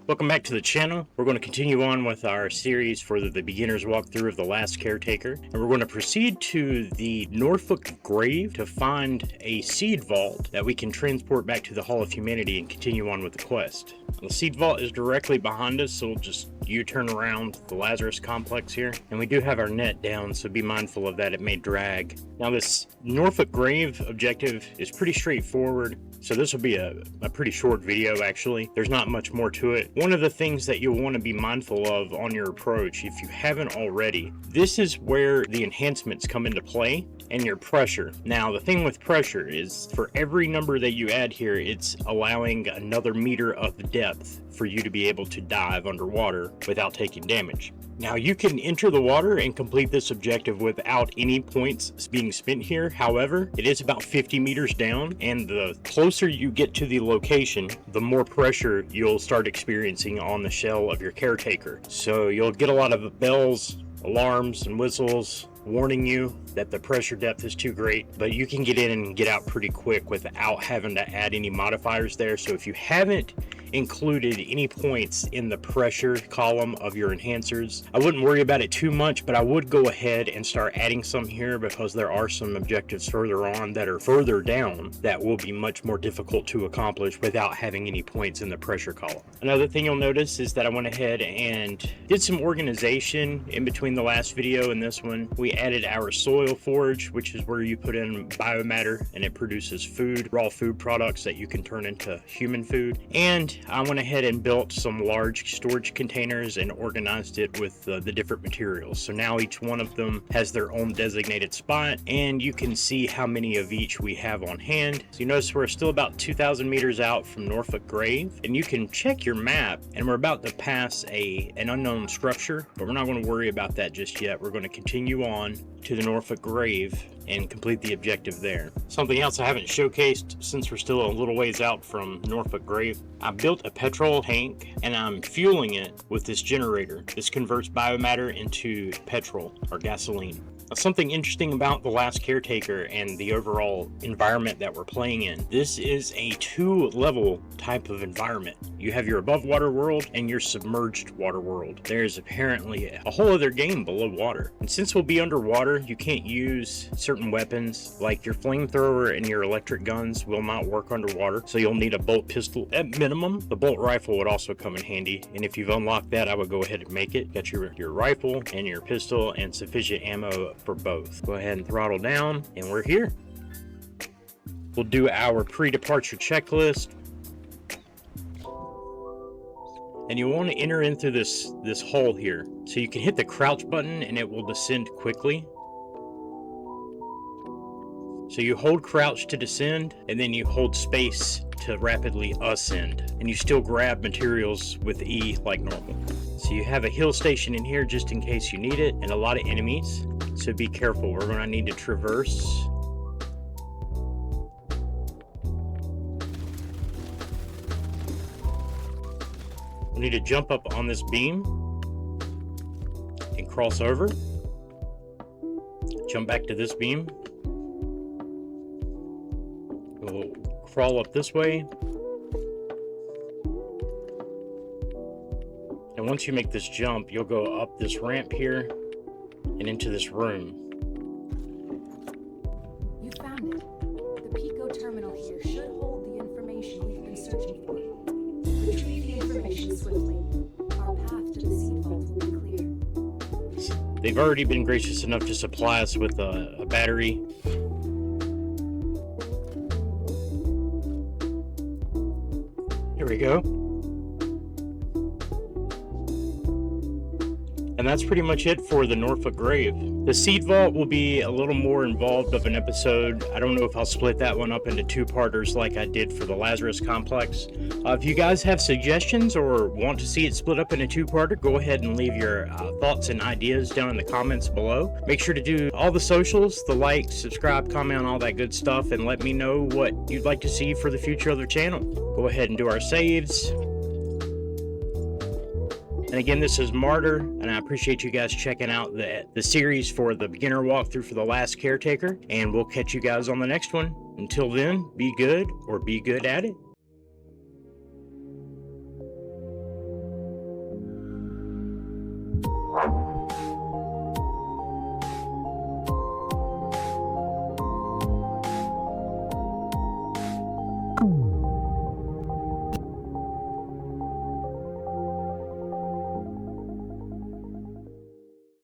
Welcome back to the channel. We're going to continue on with our series for the beginner's walkthrough of the Last Caretaker, and we're going to proceed to the Norfolk Grave to find a seed vault that we can transport back to the Hall of Humanity and continue on with the quest. The seed vault is directly behind us, so we'll just U-turn around the Lazarus complex here, and we do have our net down, so be mindful of that. It may drag. Now this Norfolk Grave objective is pretty straightforward, so this will be a pretty short video actually. There's not much more to it. One of the things that you'll want to be mindful of on your approach, if you haven't already, this is where the enhancements come into play and your pressure. Now the thing with pressure is for every number that you add here, it's allowing another meter of depth for you to be able to dive underwater without taking damage. Now you can enter the water and complete this objective without any points being spent here. However, it is about 50 meters down, and the closer you get to the location, the more pressure you'll start experiencing on the shell of your caretaker. So you'll get a lot of bells, alarms, and whistles warning you that the pressure depth is too great, but you can get in and get out pretty quick without having to add any modifiers there. So if you haven't included any points in the pressure column of your enhancers, I wouldn't worry about it too much, but I would go ahead and start adding some here because there are some objectives further on that are further down that will be much more difficult to accomplish without having any points in the pressure column. Another thing you'll notice is that I went ahead and did some organization in between the last video and this one. We added our soil forge, which is where you put in biomatter and it produces food, raw food products that you can turn into human food. And I went ahead and built some large storage containers and organized it with the different materials. So now each one of them has their own designated spot, and you can see how many of each we have on hand. So you notice we're still about 2,000 meters out from Norfolk Grave, and you can check your map, and we're about to pass an unknown structure, but we're not going to worry about that just yet. We're going to continue on to the Norfolk Grave and complete the objective there. Something else I haven't showcased since we're still a little ways out from Norfolk Grave, I built a petrol tank and I'm fueling it with this generator. This converts biomatter into petrol or gasoline. Something interesting about the Last Caretaker and the overall environment that we're playing in, this is a two-level type of environment. You have your above water world and your submerged water world. There's apparently a whole other game below water. And since we'll be underwater, you can't use certain weapons like your flamethrower and your electric guns will not work underwater. So you'll need a bolt pistol at minimum. The bolt rifle would also come in handy. And if you've unlocked that, I would go ahead and make it. Got your rifle and your pistol and sufficient ammo for both. Go ahead and throttle down and we're here. We'll do our pre-departure checklist. And you want to enter into this hole here. So you can hit the crouch button and it will descend quickly. So you hold crouch to descend and then you hold space to rapidly ascend. And you still grab materials with E like normal. So you have a heal station in here just in case you need it, and a lot of enemies. So be careful, we're going to need to traverse. We need to jump up on this beam and cross over. Jump back to this beam. We'll crawl up this way. And once you make this jump, you'll go up this ramp here and into this room. You found it. The Pico terminal here should hold the information we've been searching for. Retrieve the information swiftly. Our path to the seed vault will be clear. They've already been gracious enough to supply us with a battery. Here we go. And that's pretty much it for the Norfolk Grave. The seed vault will be a little more involved of an episode. I don't know if I'll split that one up into two-parters like I did for the Lazarus complex. If you guys have suggestions or want to see it split up in a two-parter, go ahead and leave your thoughts and ideas down in the comments below. Make sure to do all the socials, the like, subscribe, comment, all that good stuff, and let me know what you'd like to see for the future of the channel. Go ahead and do our saves. And again, this is Martyr, and I appreciate you guys checking out the series for the beginner walkthrough for the Last Caretaker, and we'll catch you guys on the next one. Until then, be good or be good at it. Petrol.